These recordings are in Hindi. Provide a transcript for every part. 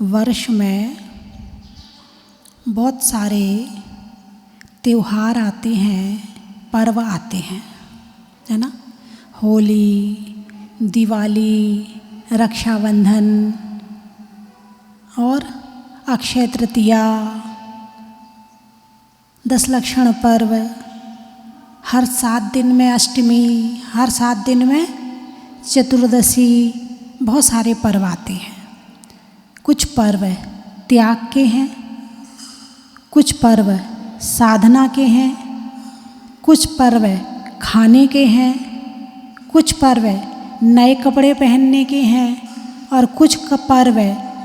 वर्ष में बहुत सारे त्योहार आते हैं, पर्व आते हैं, है ना। होली, दिवाली, रक्षाबंधन और अक्षय तृतीया, दशलक्षण पर्व, हर 7 दिन में अष्टमी, हर 7 दिन में चतुर्दशी, बहुत सारे पर्व आते हैं। कुछ पर्व त्याग के हैं, कुछ पर्व साधना के हैं, कुछ पर्व खाने के हैं, कुछ पर्व नए कपड़े पहनने के हैं और कुछ पर्व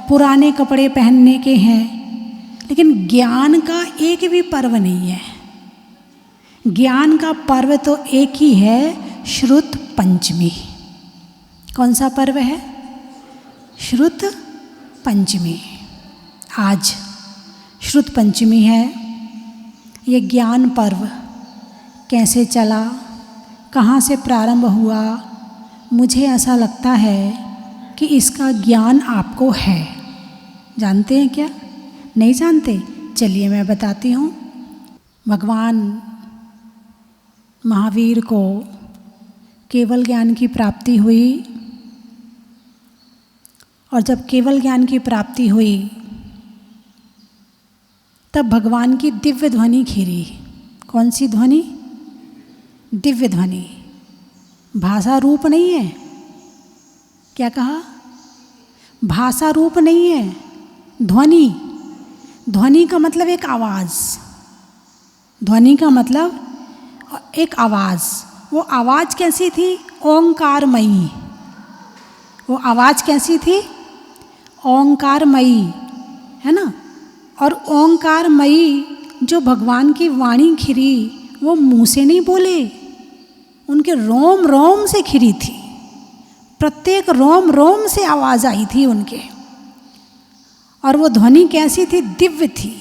पुराने कपड़े पहनने के हैं। लेकिन ज्ञान का एक भी पर्व नहीं है। ज्ञान का पर्व तो एक ही है, श्रुत पंचमी। कौन सा पर्व है? श्रुत पंचमी। आज श्रुत पंचमी है। ये ज्ञान पर्व कैसे चला, कहाँ से प्रारंभ हुआ, मुझे ऐसा लगता है कि इसका ज्ञान आपको है। जानते हैं क्या? नहीं जानते? चलिए मैं बताती हूँ। भगवान महावीर को केवल ज्ञान की प्राप्ति हुई, और जब केवल ज्ञान की प्राप्ति हुई तब भगवान की दिव्य ध्वनि खीरी। कौन सी ध्वनि? दिव्य ध्वनि। भाषा रूप नहीं है। क्या कहा? भाषा रूप नहीं है, ध्वनि। ध्वनि का मतलब एक आवाज़। ध्वनि का मतलब एक आवाज़। वो आवाज़ कैसी थी? ओंकारमयी। वो आवाज़ कैसी थी? ओंकारमयी, है ना। और ओंकारमयी जो भगवान की वाणी खिरी, वो मुँह से नहीं बोले, उनके रोम रोम से खिरी थी। प्रत्येक रोम रोम से आवाज़ आई थी उनके। और वो ध्वनि कैसी थी? दिव्य थी।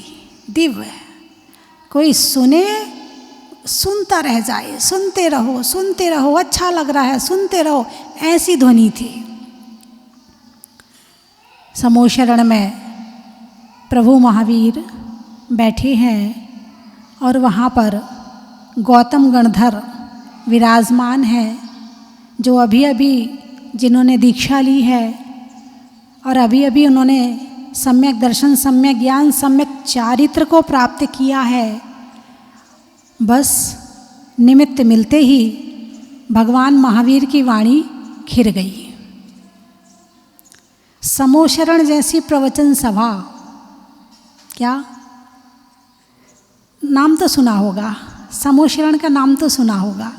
दिव्य, कोई सुने, सुनता रह जाए, सुनते रहो, सुनते रहो, अच्छा लग रहा है, सुनते रहो, ऐसी ध्वनि थी। समोशरण में प्रभु महावीर बैठे हैं और वहाँ पर गौतम गणधर विराजमान हैं, जो अभी अभी जिन्होंने दीक्षा ली है और अभी अभी उन्होंने सम्यक दर्शन, सम्यक ज्ञान, सम्यक चारित्र को प्राप्त किया है। बस निमित्त मिलते ही भगवान महावीर की वाणी खिर गई। समोशरण जैसी प्रवचन सभा, क्या नाम तो सुना होगा, समोशरण का नाम तो सुना होगा।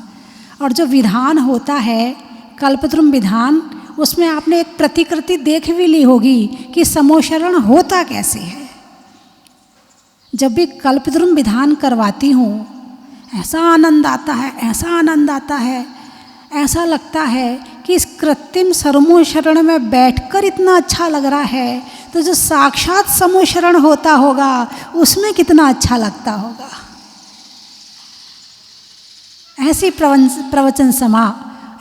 और जो विधान होता है कल्पद्रुम विधान, उसमें आपने एक प्रतिकृति देख भी ली होगी कि समोशरण होता कैसे है। जब भी कल्पद्रुम विधान करवाती हूँ, ऐसा आनंद आता है, ऐसा आनंद आता है, ऐसा लगता है कि इस कृत्रिम समोशरण में बैठकर इतना अच्छा लग रहा है, तो जो साक्षात समोशरण होता होगा उसमें कितना अच्छा लगता होगा। ऐसी प्रवचन सभा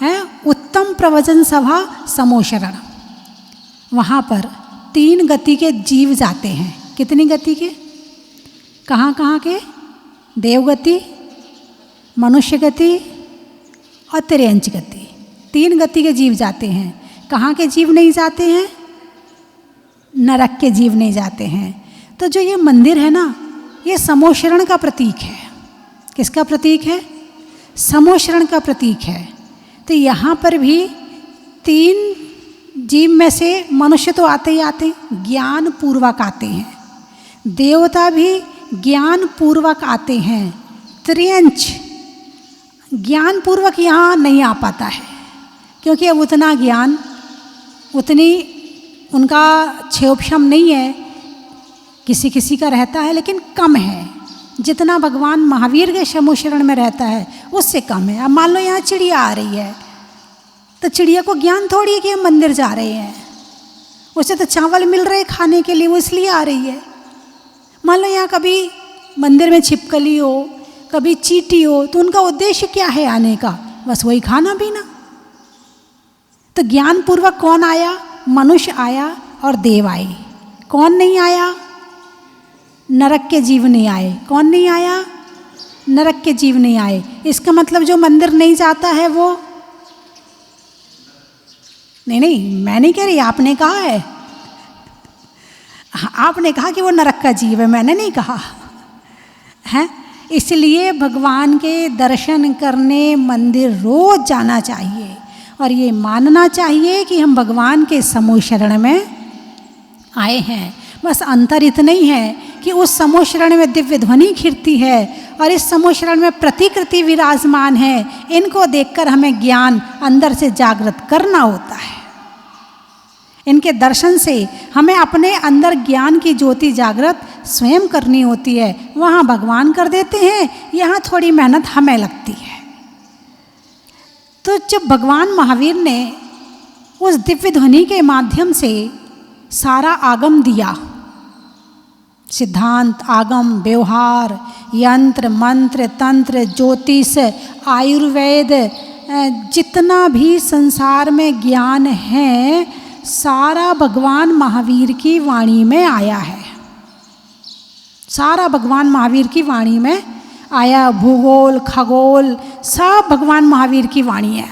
है, उत्तम प्रवचन सभा समोशरण। वहाँ पर 3 गति के जीव जाते हैं। कितनी गति के? कहाँ कहाँ के? देवगति, मनुष्य गति और तिर्यंच गति। 3 गति के जीव जाते हैं। कहाँ के जीव नहीं जाते हैं? नरक के जीव नहीं जाते हैं। तो जो ये मंदिर है ना, ये समोशरण का प्रतीक है। किसका प्रतीक है? समोशरण का प्रतीक है। तो यहाँ पर भी 3 जीव में से मनुष्य तो आते ही आते, ज्ञान पूर्वक आते हैं। देवता भी ज्ञान पूर्वक आते हैं। त्रियंच ज्ञान पूर्वक यहाँ नहीं आ पाता है, क्योंकि अब उतना ज्ञान, उतनी उनका क्षेपक्षम नहीं है। किसी किसी का रहता है लेकिन कम है। जितना भगवान महावीर के समोशरण में रहता है उससे कम है। अब मान लो यहाँ चिड़िया आ रही है, तो चिड़िया को ज्ञान थोड़ी है कि हम मंदिर जा रहे हैं। उसे तो चावल मिल रहे खाने के लिए, वो इसलिए आ रही है। मान लो यहाँ कभी मंदिर में छिपकली हो, कभी चींटी हो, तो उनका उद्देश्य क्या है आने का? बस वही खाना पीना। तो ज्ञान पूर्वक कौन आया? मनुष्य आया और देव आए। कौन नहीं आया? नरक के जीव नहीं आए। कौन नहीं आया? नरक के जीव नहीं आए। इसका मतलब जो मंदिर नहीं जाता है वो, नहीं, मैं नहीं कह रही, आपने कहा है, आपने कहा कि वो नरक का जीव है, मैंने नहीं कहा है। इसलिए भगवान के दर्शन करने मंदिर रोज जाना चाहिए और ये मानना चाहिए कि हम भगवान के समूह शरण में आए हैं। बस अंतर इतना ही है कि उस समूह शरण में दिव्य ध्वनि खिरती है और इस समूह शरण में प्रतिकृति विराजमान है। इनको देखकर हमें ज्ञान अंदर से जागृत करना होता है। इनके दर्शन से हमें अपने अंदर ज्ञान की ज्योति जागृत स्वयं करनी होती है। वहाँ भगवान कर देते हैं, यहाँ थोड़ी मेहनत हमें लगती है। तो जब भगवान महावीर ने उस दिव्य ध्वनि के माध्यम से सारा आगम दिया, सिद्धांत, आगम, व्यवहार, यंत्र, मंत्र, तंत्र, ज्योतिष, आयुर्वेद, जितना भी संसार में ज्ञान है सारा भगवान महावीर की वाणी में आया है। सारा भगवान महावीर की वाणी में आया। भूगोल, खगोल सब भगवान महावीर की वाणी है।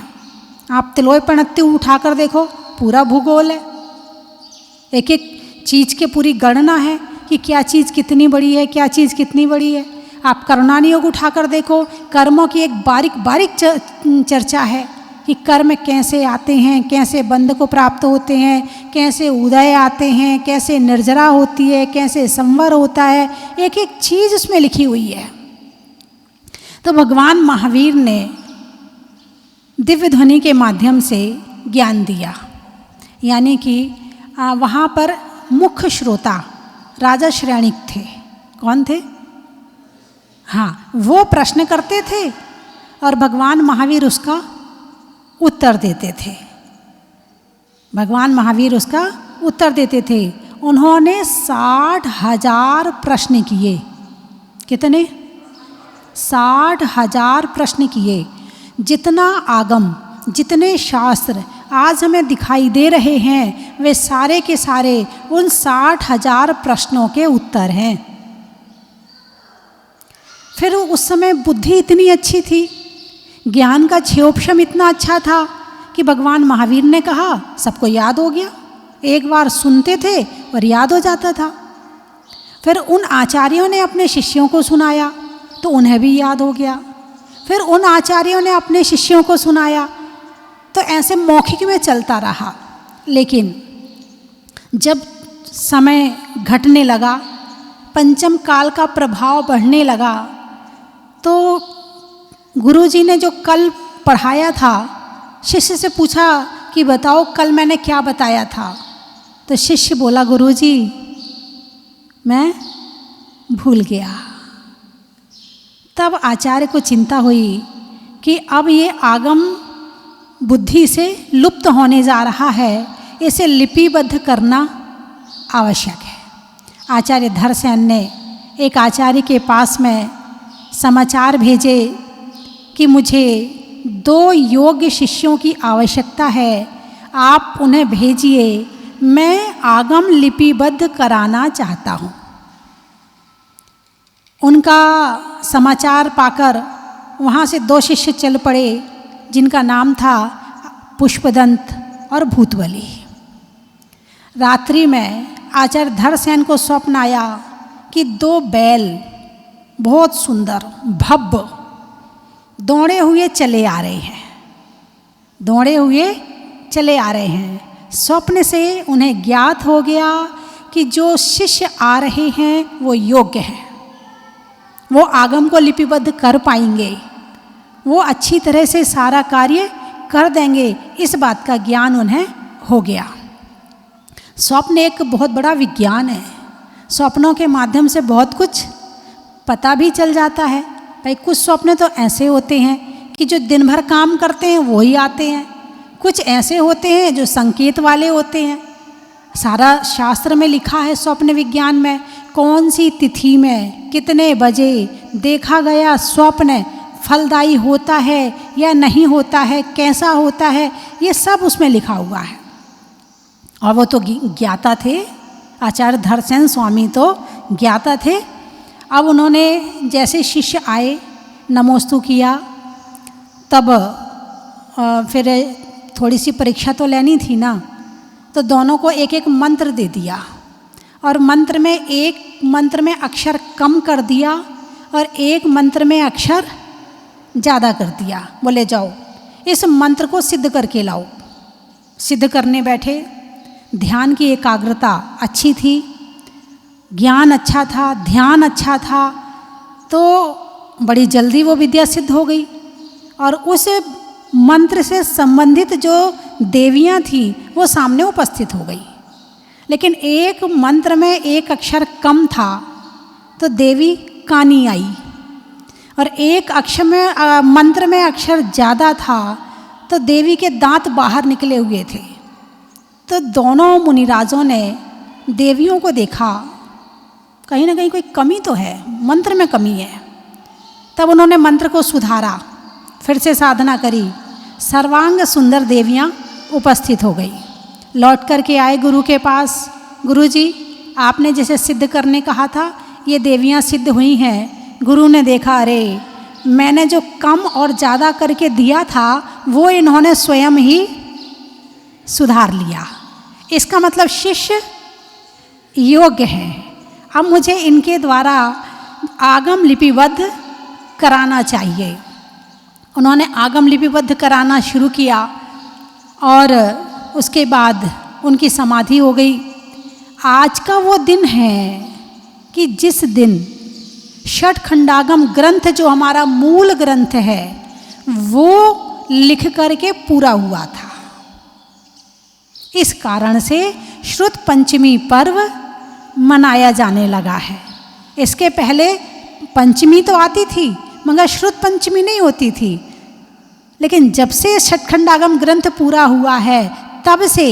आप तिलोय पणत्ती उठाकर देखो, पूरा भूगोल है। एक एक चीज़ की पूरी गणना है कि क्या चीज़ कितनी बड़ी है, क्या चीज़ कितनी बड़ी है। आप करुणानि योग उठाकर देखो, कर्मों की एक बारीक बारीक चर्चा है कि कर्म कैसे आते हैं, कैसे बंध को प्राप्त होते हैं, कैसे उदय आते हैं, कैसे निर्जरा होती है, कैसे संवर होता है। एक एक चीज़ उसमें लिखी हुई है। तो भगवान महावीर ने दिव्य ध्वनि के माध्यम से ज्ञान दिया, यानी कि वहाँ पर मुख्य श्रोता राजा श्रेणिक थे। कौन थे? हाँ, वो प्रश्न करते थे और भगवान महावीर उसका उत्तर देते थे। भगवान महावीर उसका उत्तर देते थे। उन्होंने 60,000 प्रश्न किए। कितने? 60,000 प्रश्न किए। जितना आगम, जितने शास्त्र आज हमें दिखाई दे रहे हैं वे सारे के सारे उन 60,000 प्रश्नों के उत्तर हैं। फिर उस समय बुद्धि इतनी अच्छी थी, ज्ञान का क्षयोपशम इतना अच्छा था कि भगवान महावीर ने कहा सबको याद हो गया। एक बार सुनते थे और याद हो जाता था। फिर उन आचार्यों ने अपने शिष्यों को सुनाया तो उन्हें भी याद हो गया। फिर उन आचार्यों ने अपने शिष्यों को सुनाया, तो ऐसे मौखिक में चलता रहा। लेकिन जब समय घटने लगा, पंचम काल का प्रभाव बढ़ने लगा, तो गुरुजी ने जो कल पढ़ाया था, शिष्य से पूछा कि बताओ कल मैंने क्या बताया था। तो शिष्य बोला, गुरुजी मैं भूल गया। तब आचार्य को चिंता हुई कि अब ये आगम बुद्धि से लुप्त होने जा रहा है, इसे लिपिबद्ध करना आवश्यक है। आचार्य धरसेन ने एक आचार्य के पास में समाचार भेजे कि मुझे 2 योग्य शिष्यों की आवश्यकता है, आप उन्हें भेजिए, मैं आगम लिपिबद्ध कराना चाहता हूँ। उनका समाचार पाकर वहाँ से 2 शिष्य चल पड़े, जिनका नाम था पुष्पदंत और भूतबली। रात्रि में आचार्य धरसेन को स्वप्न आया कि 2 बैल बहुत सुंदर भव्य दौड़े हुए चले आ रहे हैं, दौड़े हुए चले आ रहे हैं। स्वप्न से उन्हें ज्ञात हो गया कि जो शिष्य आ रहे हैं वो योग्य हैं, वो आगम को लिपिबद्ध कर पाएंगे, वो अच्छी तरह से सारा कार्य कर देंगे। इस बात का ज्ञान उन्हें हो गया। स्वप्न एक बहुत बड़ा विज्ञान है। स्वप्नों के माध्यम से बहुत कुछ पता भी चल जाता है। भाई कुछ स्वप्न तो ऐसे होते हैं कि जो दिन भर काम करते हैं वो ही आते हैं, कुछ ऐसे होते हैं जो संकेत वाले होते हैं। सारा शास्त्र में लिखा है, स्वप्न विज्ञान में, कौन सी तिथि में कितने बजे देखा गया स्वप्न फलदायी होता है या नहीं होता है, कैसा होता है, ये सब उसमें लिखा हुआ है। और वो तो ज्ञाता थे, आचार्य धरसेन स्वामी तो ज्ञाता थे। अब उन्होंने जैसे शिष्य आए, नमोस्तु किया, तब फिर थोड़ी सी परीक्षा तो लेनी थी ना, तो दोनों को एक एक मंत्र दे दिया और एक मंत्र में अक्षर कम कर दिया और एक मंत्र में अक्षर ज़्यादा कर दिया। बोले जाओ इस मंत्र को सिद्ध करके लाओ। सिद्ध करने बैठे। ध्यान की एकाग्रता अच्छी थी, ज्ञान अच्छा था, ध्यान अच्छा था, तो बड़ी जल्दी वो विद्या सिद्ध हो गई। और उस मंत्र से संबंधित जो देवियाँ थीं वो सामने उपस्थित हो गई। लेकिन एक मंत्र में एक अक्षर कम था तो देवी कानी आई, और एक मंत्र में अक्षर ज़्यादा था तो देवी के दांत बाहर निकले हुए थे। तो दोनों मुनिराजों ने देवियों को देखा, कहीं ना कहीं कोई कमी तो है, मंत्र में कमी है। तब उन्होंने मंत्र को सुधारा, फिर से साधना करी, सर्वांग सुंदर देवियाँ उपस्थित हो गई। लौट कर के आए गुरु के पास, गुरु जी आपने जैसे सिद्ध करने कहा था ये देवियाँ सिद्ध हुई हैं। गुरु ने देखा, अरे मैंने जो कम और ज़्यादा करके दिया था वो इन्होंने स्वयं ही सुधार लिया। इसका मतलब शिष्य योग्य है। अब मुझे इनके द्वारा आगम लिपिबद्ध कराना चाहिए। उन्होंने आगम लिपिबद्ध कराना शुरू किया और उसके बाद उनकी समाधि हो गई। आज का वो दिन है कि जिस दिन षटखंडागम ग्रंथ जो हमारा मूल ग्रंथ है वो लिख करके पूरा हुआ था। इस कारण से श्रुत पंचमी पर्व मनाया जाने लगा है। इसके पहले पंचमी तो आती थी मगर श्रुत पंचमी नहीं होती थी। लेकिन जब से षटखंडागम ग्रंथ पूरा हुआ है तब से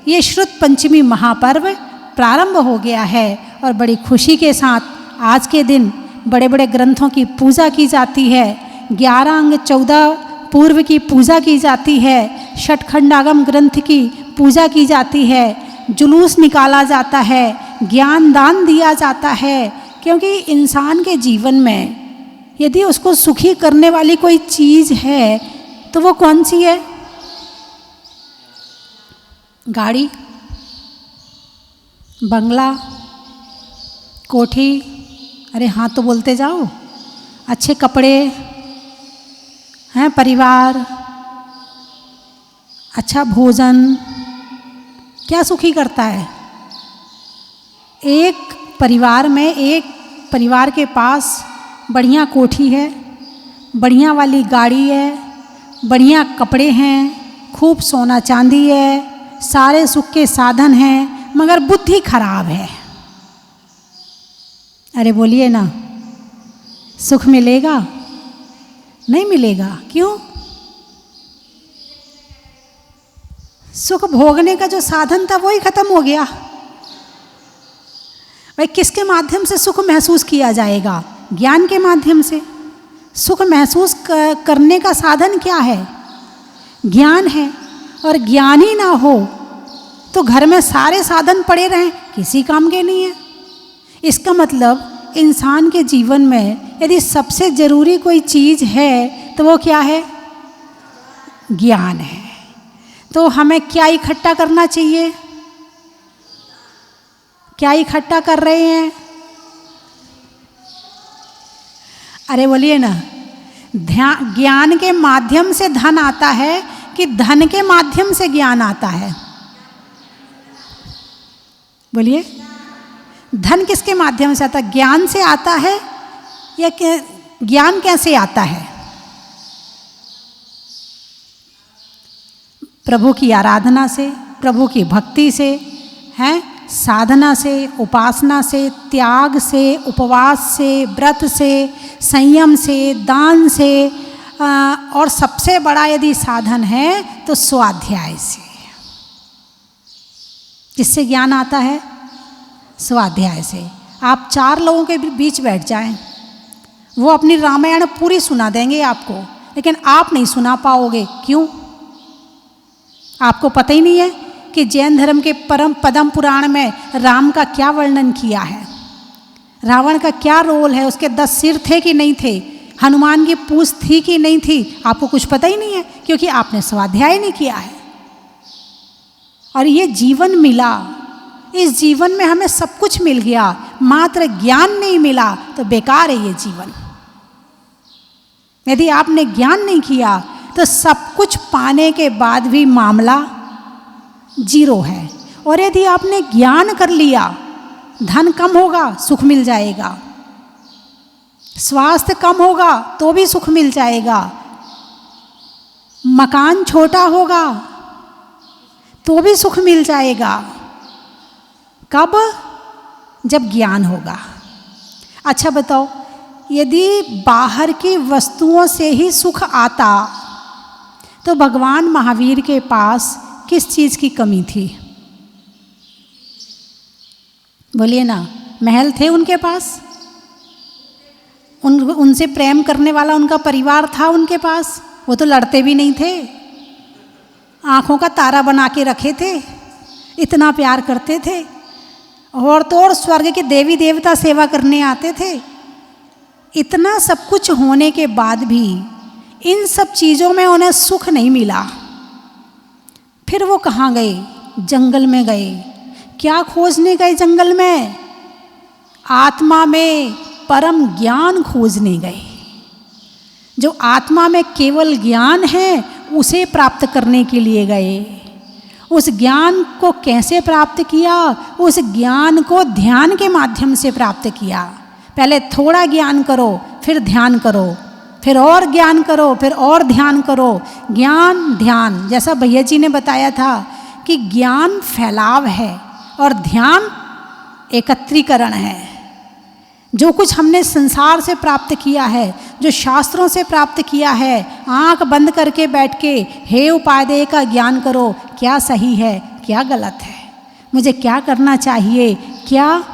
ये श्रुत पंचमी महापर्व प्रारंभ हो गया है और बड़ी खुशी के साथ आज के दिन बड़े बड़े ग्रंथों की पूजा की जाती है। 11 अंग 14 पूर्व की पूजा की जाती है, षटखंडागम ग्रंथ की पूजा की जाती है, जुलूस निकाला जाता है, ज्ञान दान दिया जाता है। क्योंकि इंसान के जीवन में यदि उसको सुखी करने वाली कोई चीज़ है तो वो कौन सी है? गाड़ी, बंगला, कोठी, अरे हाँ तो बोलते जाओ, अच्छे कपड़े हैं, परिवार, अच्छा भोजन, क्या सुखी करता है? एक परिवार के पास बढ़िया कोठी है, बढ़िया वाली गाड़ी है, बढ़िया कपड़े हैं, खूब सोना चांदी है, सारे सुख के साधन हैं, मगर बुद्धि खराब है। अरे बोलिए ना, सुख मिलेगा? नहीं मिलेगा। क्यों? सुख भोगने का जो साधन था वही खत्म हो गया। भाई किसके माध्यम से सुख महसूस किया जाएगा? ज्ञान के माध्यम से। सुख महसूस करने का साधन क्या है? ज्ञान है। और ज्ञान ही ना हो तो घर में सारे साधन पड़े रहें, किसी काम के नहीं है। इसका मतलब इंसान के जीवन में यदि सबसे ज़रूरी कोई चीज़ है तो वो क्या है? ज्ञान है। तो हमें क्या इकट्ठा करना चाहिए? क्या इकट्ठा कर रहे हैं? अरे बोलिए ना, ज्ञान के माध्यम से धन आता है कि धन के माध्यम से ज्ञान आता है? बोलिए, धन किसके माध्यम से आता है? ज्ञान से आता है या ज्ञान कैसे आता है? प्रभु की आराधना से, प्रभु की भक्ति से, हैं, साधना से, उपासना से, त्याग से, उपवास से, व्रत से, संयम से, दान से, और सबसे बड़ा यदि साधन है तो स्वाध्याय से। किससे ज्ञान आता है? स्वाध्याय से। आप 4 लोगों के बीच बैठ जाएं, वो अपनी रामायण पूरी सुना देंगे आपको, लेकिन आप नहीं सुना पाओगे। क्यों? आपको पता ही नहीं है कि जैन धर्म के परम पद्म पुराण में राम का क्या वर्णन किया है, रावण का क्या रोल है, उसके 10 सिर थे कि नहीं थे, हनुमान की पूंछ थी कि नहीं थी, आपको कुछ पता ही नहीं है क्योंकि आपने स्वाध्याय नहीं किया है। और ये जीवन मिला, इस जीवन में हमें सब कुछ मिल गया, मात्र ज्ञान नहीं मिला तो बेकार है ये जीवन। यदि आपने ज्ञान नहीं किया तो सब कुछ पाने के बाद भी मामला जीरो है। और यदि आपने ज्ञान कर लिया, धन कम होगा सुख मिल जाएगा, स्वास्थ्य कम होगा तो भी सुख मिल जाएगा, मकान छोटा होगा तो भी सुख मिल जाएगा। कब? जब ज्ञान होगा। अच्छा बताओ, यदि बाहर की वस्तुओं से ही सुख आता तो भगवान महावीर के पास किस चीज़ की कमी थी? बोलिए ना। महल थे उनके पास, उनसे प्रेम करने वाला उनका परिवार था उनके पास, वो तो लड़ते भी नहीं थे, आँखों का तारा बना के रखे थे, इतना प्यार करते थे। और तो और स्वर्ग के देवी देवता सेवा करने आते थे। इतना सब कुछ होने के बाद भी इन सब चीज़ों में उन्हें सुख नहीं मिला। फिर वो कहाँ गए? जंगल में गए। क्या खोजने गए जंगल में? आत्मा में परम ज्ञान खोजने गए। जो आत्मा में केवल ज्ञान है उसे प्राप्त करने के लिए गए। उस ज्ञान को कैसे प्राप्त किया? उस ज्ञान को ध्यान के माध्यम से प्राप्त किया। पहले थोड़ा ज्ञान करो, फिर ध्यान करो, फिर और ज्ञान करो, फिर और ध्यान करो। ज्ञान ध्यान, जैसा भैया जी ने बताया था कि ज्ञान फैलाव है और ध्यान एकत्रीकरण है। जो कुछ हमने संसार से प्राप्त किया है, जो शास्त्रों से प्राप्त किया है, आंख बंद करके बैठ के हे उपादेय का ज्ञान करो। क्या सही है, क्या गलत है, मुझे क्या करना चाहिए, क्या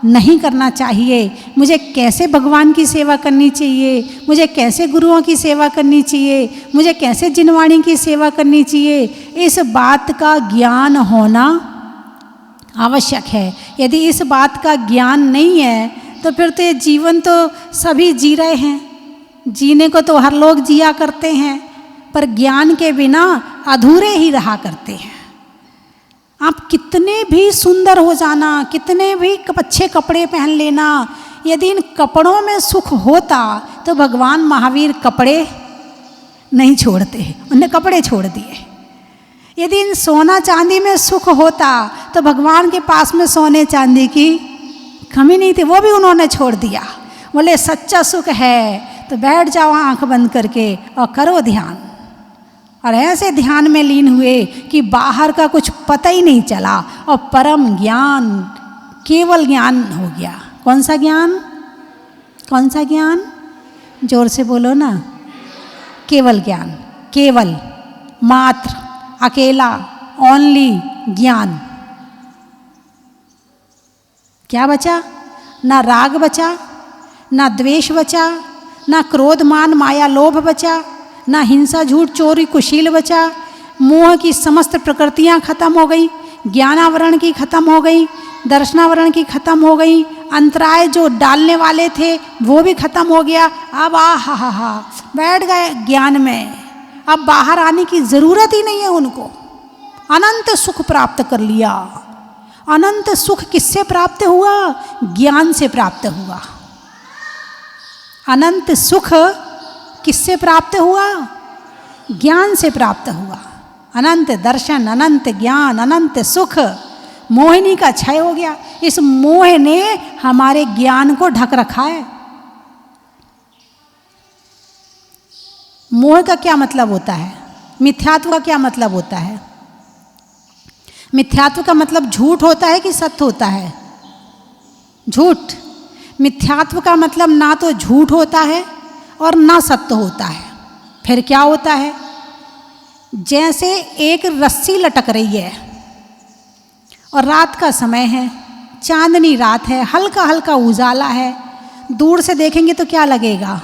नहीं करना चाहिए, मुझे कैसे भगवान की सेवा करनी चाहिए, मुझे कैसे गुरुओं की सेवा करनी चाहिए, मुझे कैसे जिनवाणी की सेवा करनी चाहिए। इस बात का ज्ञान होना आवश्यक है। यदि इस बात का ज्ञान नहीं है तो फिर तो ये जीवन तो सभी जी रहे हैं, जीने को तो हर लोग जिया करते हैं, पर ज्ञान के बिना अधूरे ही रहा करते हैं। आप कितने भी सुंदर हो जाना, कितने भी अच्छे कपड़े पहन लेना, यदि इन कपड़ों में सुख होता तो भगवान महावीर कपड़े नहीं छोड़ते, उन्हें कपड़े छोड़ दिए। यदि इन सोना चांदी में सुख होता तो भगवान के पास में सोने चांदी की कमी नहीं थी, वो भी उन्होंने छोड़ दिया। बोले सच्चा सुख है तो बैठ जाओ आंख बंद करके और करो ध्यान। और ऐसे ध्यान में लीन हुए कि बाहर का कुछ पता ही नहीं चला और परम ज्ञान, केवल ज्ञान हो गया। कौन सा ज्ञान? कौन सा ज्ञान? जोर से बोलो ना। केवल ज्ञान, केवल, मात्र, अकेला, ओनली ज्ञान। क्या बचा? ना राग बचा, ना द्वेष बचा, ना क्रोध मान माया लोभ बचा, ना हिंसा झूठ चोरी कुशील बचा। मोह की समस्त प्रकृतियां खत्म हो गई, ज्ञानावरण की खत्म हो गई, दर्शनावरण की खत्म हो गई, अंतराय जो डालने वाले थे वो भी खत्म हो गया। अब हा बैठ गए ज्ञान में, अब बाहर आने की जरूरत ही नहीं है उनको। अनंत सुख प्राप्त कर लिया। अनंत सुख किससे प्राप्त हुआ? ज्ञान से प्राप्त हुआ। अनंत सुख किससे प्राप्त हुआ? ज्ञान से प्राप्त हुआ। अनंत दर्शन, अनंत ज्ञान, अनंत सुख। मोहिनी का क्षय हो गया। इस मोह ने हमारे ज्ञान को ढक रखा है। मोह का क्या मतलब होता है? मिथ्यात्व का क्या मतलब होता है? मिथ्यात्व का मतलब झूठ होता है कि सत्य होता है? झूठ। मिथ्यात्व का मतलब ना तो झूठ होता है और ना सत्य होता है। फिर क्या होता है? जैसे एक रस्सी लटक रही है और रात का समय है, चांदनी रात है, हल्का हल्का उजाला है, दूर से देखेंगे तो क्या लगेगा?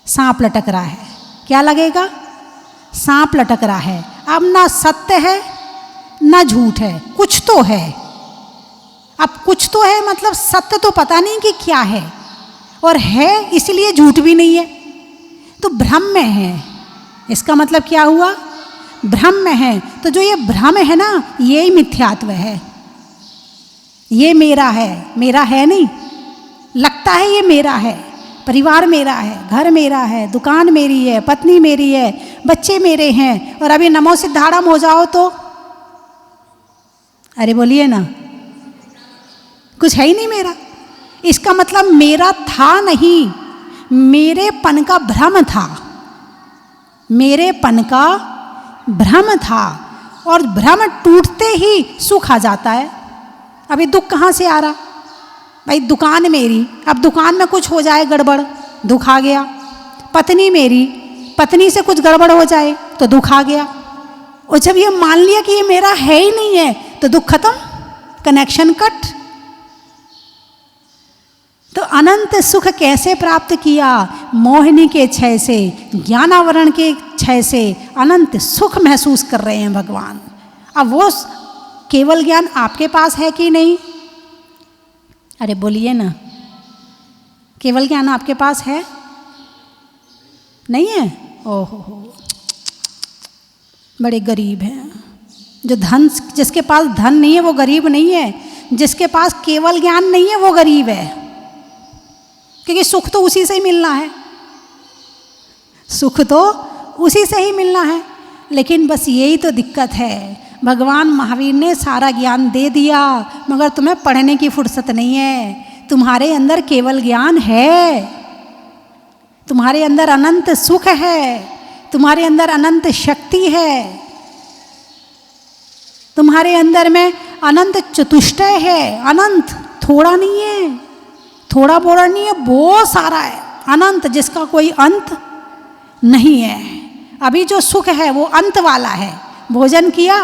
सांप लटक रहा है। क्या लगेगा? सांप लटक रहा है। अब ना सत्य है ना झूठ है, कुछ तो है। अब कुछ तो है मतलब सत्य तो पता नहीं कि क्या है, और है इसलिए झूठ भी नहीं है, तो भ्रम में है। इसका मतलब क्या हुआ? भ्रम में है। तो जो ये भ्रम है ना, ये मिथ्यात्व है। ये मेरा है नहीं, लगता है ये मेरा है, परिवार मेरा है, घर मेरा है, दुकान मेरी है, पत्नी मेरी है, बच्चे मेरे हैं, और अभी नमो सिद्धाड़म हो जाओ तो अरे बोलिए ना, कुछ है ही नहीं मेरा। इसका मतलब मेरा था नहीं, मेरेपन का भ्रम था, मेरेपन का भ्रम था। और भ्रम टूटते ही सुख आ जाता है। अभी दुख कहाँ से आ रहा? भाई दुकान मेरी, अब दुकान में कुछ हो जाए गड़बड़, दुख आ गया। पत्नी मेरी, पत्नी से कुछ गड़बड़ हो जाए तो दुख आ गया। और जब ये मान लिया कि ये मेरा है ही नहीं है तो दुख खत्म, कनेक्शन कट। तो अनंत सुख कैसे प्राप्त किया? मोहिनी के क्षय से, ज्ञानावरण के क्षय से अनंत सुख महसूस कर रहे हैं भगवान। अब वो केवल ज्ञान आपके पास है कि नहीं? अरे बोलिए ना, केवल ज्ञान आपके पास है? नहीं है? ओहो, बड़े गरीब हैं। जो धन, जिसके पास धन नहीं है वो गरीब नहीं है, जिसके पास केवल ज्ञान नहीं है वो गरीब है। क्योंकि सुख तो उसी से ही मिलना है, सुख तो उसी से ही मिलना है। लेकिन बस यही तो दिक्कत है, भगवान महावीर ने सारा ज्ञान दे दिया मगर तुम्हें पढ़ने की फुर्सत नहीं है। तुम्हारे अंदर केवल ज्ञान है, तुम्हारे अंदर अनंत सुख है, तुम्हारे अंदर अनंत शक्ति है, तुम्हारे अंदर में अनंत चतुष्टय है। अनंत थोड़ा नहीं है, थोड़ा बोड़ा नहीं है, बहुत सारा है। अनंत जिसका कोई अंत नहीं है। अभी जो सुख है वो अंत वाला है। भोजन किया,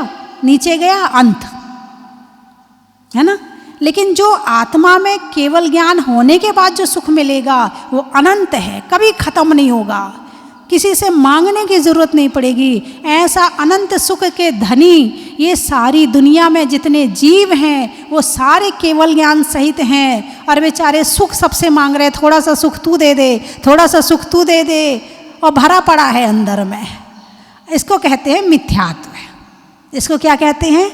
नीचे गया, अंत है ना। लेकिन जो आत्मा में केवल ज्ञान होने के बाद जो सुख मिलेगा वो अनंत है, कभी खत्म नहीं होगा, किसी से मांगने की जरूरत नहीं पड़ेगी। ऐसा अनंत सुख के धनी ये सारी दुनिया में जितने जीव हैं वो सारे केवल ज्ञान सहित हैं, और बेचारे सुख सबसे मांग रहे, थोड़ा सा सुख तू दे दे, थोड़ा सा सुख तू दे दे, और भरा पड़ा है अंदर में। इसको कहते हैं मिथ्यात्व। इसको क्या कहते हैं?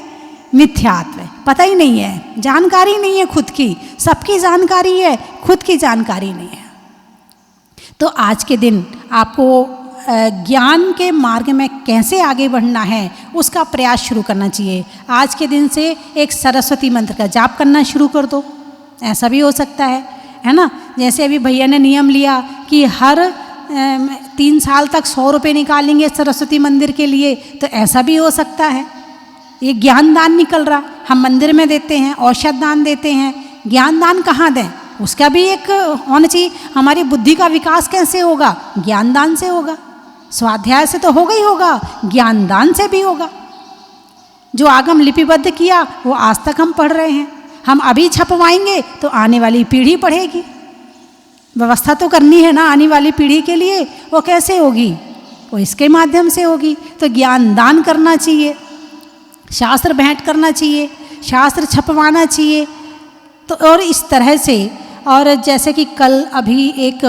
मिथ्यात्व। पता ही नहीं है, जानकारी नहीं है खुद की, सबकी जानकारी है, खुद की जानकारी नहीं है। तो आज के दिन आपको ज्ञान के मार्ग में कैसे आगे बढ़ना है उसका प्रयास शुरू करना चाहिए। आज के दिन से एक सरस्वती मंत्र का जाप करना शुरू कर दो, ऐसा भी हो सकता है ना। जैसे अभी भैया ने नियम लिया कि हर 3 साल तक 100 रुपये निकालेंगे सरस्वती मंदिर के लिए, तो ऐसा भी हो सकता है। ये ज्ञान दान निकल रहा, हम मंदिर में देते हैं, औषध दान देते हैं, ज्ञान दान कहाँ दें? उसका भी एक होना चाहिए। हमारी बुद्धि का विकास कैसे होगा? ज्ञान दान से होगा। स्वाध्याय से तो होगा ही होगा, ज्ञान दान से भी होगा। जो आगम लिपिबद्ध किया वो आज तक हम पढ़ रहे हैं, हम अभी छपवाएंगे तो आने वाली पीढ़ी पढ़ेगी। व्यवस्था तो करनी है ना आने वाली पीढ़ी के लिए, वो कैसे होगी? वो इसके माध्यम से होगी। तो ज्ञान दान करना चाहिए, शास्त्र भेंट करना चाहिए, शास्त्र छपवाना चाहिए। तो और इस तरह से, और जैसे कि कल अभी एक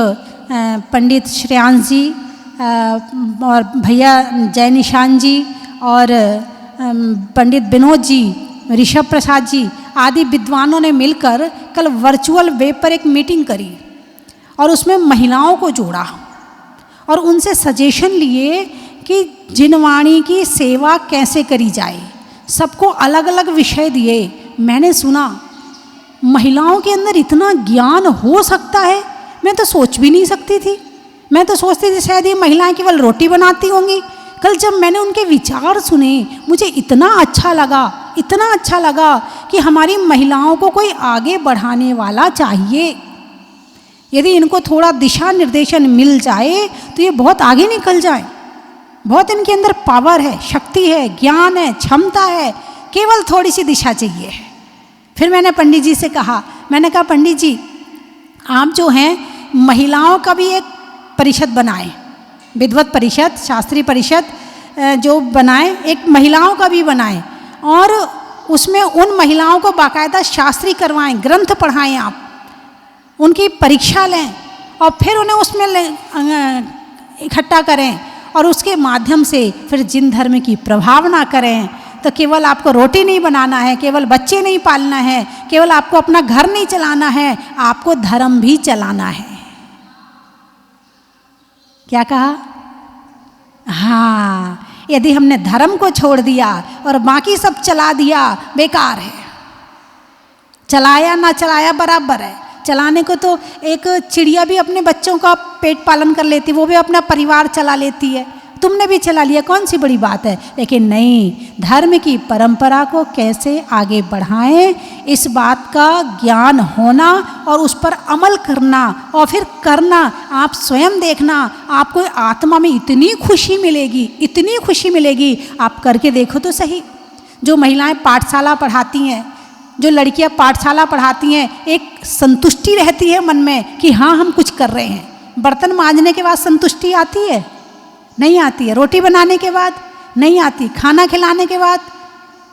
पंडित श्रेयांश जी और भैया जय निशान जी और पंडित विनोद जी, ऋषभ प्रसाद जी आदि विद्वानों ने मिलकर कल वर्चुअल वेब पर एक मीटिंग करी और उसमें महिलाओं को जोड़ा और उनसे सजेशन लिए कि जिनवाणी की सेवा कैसे करी जाए। सबको अलग अलग विषय दिए। मैंने सुना महिलाओं के अंदर इतना ज्ञान हो सकता है, मैं तो सोच भी नहीं सकती थी। मैं तो सोचती थी शायद ये महिलाएं केवल रोटी बनाती होंगी। कल जब मैंने उनके विचार सुने मुझे इतना अच्छा लगा कि हमारी महिलाओं को कोई आगे बढ़ाने वाला चाहिए। यदि इनको थोड़ा दिशा निर्देशन मिल जाए तो ये बहुत आगे निकल जाए। बहुत इनके अंदर पावर है, शक्ति है, ज्ञान है, क्षमता है, केवल थोड़ी सी दिशा चाहिए। फिर मैंने पंडित जी से कहा, मैंने कहा पंडित जी आप जो हैं महिलाओं का भी एक परिषद बनाएं, विद्वत परिषद, शास्त्रीय परिषद जो बनाएं, एक महिलाओं का भी बनाएं। और उसमें उन महिलाओं को बाकायदा शास्त्री करवाएं, ग्रंथ पढ़ाएं, आप उनकी परीक्षा लें और फिर उन्हें उसमें इकट्ठा करें और उसके माध्यम से फिर जिन धर्म की प्रभावना करें। तो केवल आपको रोटी नहीं बनाना है, केवल बच्चे नहीं पालना है, केवल आपको अपना घर नहीं चलाना है, आपको धर्म भी चलाना है। क्या कहा? हाँ, यदि हमने धर्म को छोड़ दिया और बाकी सब चला दिया, बेकार है। चलाया ना चलाया बराबर है। चलाने को तो एक चिड़िया भी अपने बच्चों का पेट पालन कर लेती है, वो भी अपना परिवार चला लेती है, तुमने भी चला लिया, कौन सी बड़ी बात है। लेकिन नहीं, धर्म की परंपरा को कैसे आगे बढ़ाएं, इस बात का ज्ञान होना और उस पर अमल करना और फिर करना। आप स्वयं देखना, आपको आत्मा में इतनी खुशी मिलेगी, इतनी खुशी मिलेगी, आप करके देखो तो सही। जो महिलाएं पाठशाला पढ़ाती हैं, जो लड़कियां पाठशाला पढ़ाती हैं, एक संतुष्टि रहती है मन में कि हाँ हम कुछ कर रहे हैं। बर्तन मांजने के बाद संतुष्टि आती है? नहीं आती है। रोटी बनाने के बाद नहीं आती, खाना खिलाने के बाद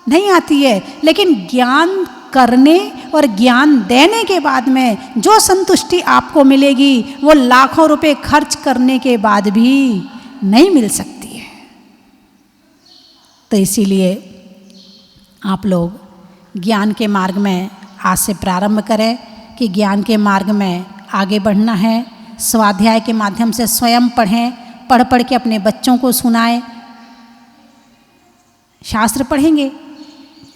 नहीं आती है। लेकिन ज्ञान करने और ज्ञान देने के बाद में जो संतुष्टि आपको मिलेगी, वो लाखों रुपए खर्च करने के बाद भी नहीं मिल सकती है। तो इसीलिए आप लोग ज्ञान के मार्ग में आज से प्रारंभ करें कि ज्ञान के मार्ग में आगे बढ़ना है। स्वाध्याय के माध्यम से स्वयं पढ़ें, पढ़ पढ़ के अपने बच्चों को सुनाएं। शास्त्र पढ़ेंगे,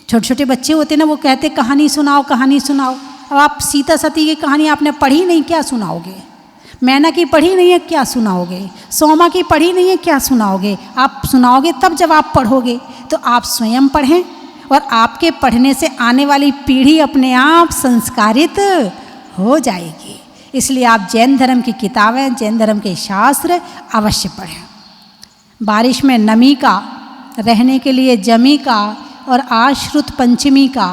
छोटे छोटे बच्चे होते ना, वो कहते कहानी सुनाओ, कहानी सुनाओ। अब आप सीता सती की कहानी आपने पढ़ी नहीं, क्या सुनाओगे? मैना की पढ़ी नहीं है, क्या सुनाओगे? सोमा की पढ़ी नहीं है, क्या सुनाओगे? आप सुनाओगे तब जब आप पढ़ोगे। तो आप स्वयं पढ़ें और आपके पढ़ने से आने वाली पीढ़ी अपने आप संस्कारित हो जाएगी। इसलिए आप जैन धर्म की किताबें, जैन धर्म के शास्त्र अवश्य पढ़ें। बारिश में नमी का, रहने के लिए जमी का और आश्रुत पंचमी का,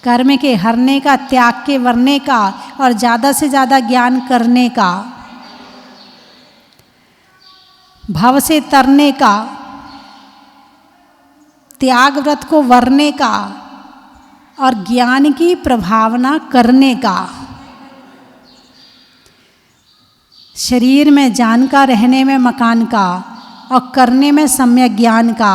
कर्म के हरने का, त्याग के वरने का और ज़्यादा से ज़्यादा ज्ञान करने का, भव से तरने का, त्याग व्रत को वरने का और ज्ञान की प्रभावना करने का, शरीर में जान का, रहने में मकान का और करने में सम्यक ज्ञान का,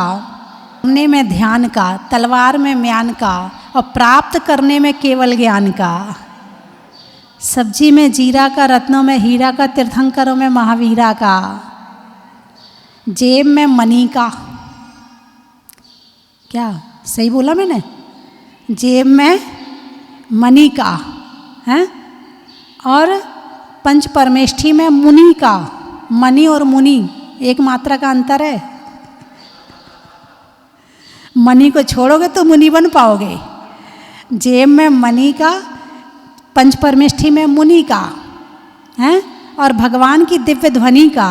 करने में ध्यान का, तलवार में म्यान का और प्राप्त करने में केवल ज्ञान का, सब्जी में जीरा का, रत्नों में हीरा का, तीर्थंकरों में महावीरा का, जेब में मनी का। क्या सही बोला मैंने? जेब में मनी का है और पंच परमेष्ठी में मुनि का। मनी और मुनि एक मात्रा का अंतर है। मनी को छोड़ोगे तो मुनि बन पाओगे। जेब में मनी का, पंच परमेष्ठी में मुनि का है और भगवान की दिव्य ध्वनि का,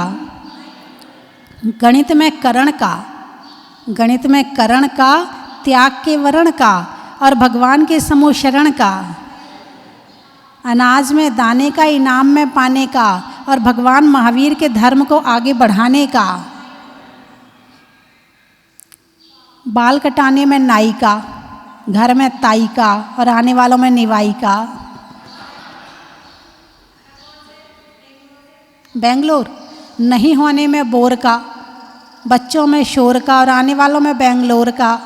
गणित में करण का, गणित में करण का, त्याग के वरण का और भगवान के समोशरण का, अनाज में दाने का, इनाम में पाने का और भगवान महावीर के धर्म को आगे बढ़ाने का, बाल कटाने में नाई का, घर में ताई का और आने वालों में निवाई का। बेंगलोर नहीं होने में बोर का, बच्चों में शोर का और आने वालों में बेंगलोर का,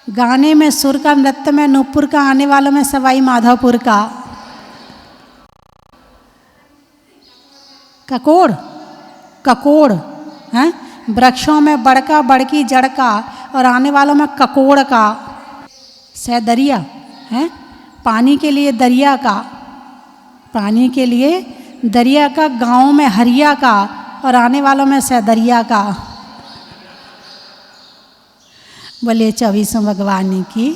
गाने में सुर का, नृत्य में नूपुर का, आने वालों में सवाई माधोपुर का। ककोड़, ककोड़ हैं, वृक्षों में बड़का, बड़की, जड़ का और आने वालों में ककोड़ का। सैदरिया है, पानी के लिए दरिया का, पानी के लिए दरिया का, गाँव में हरिया का और आने वालों में सैदरिया का। बोले 24 भगवान की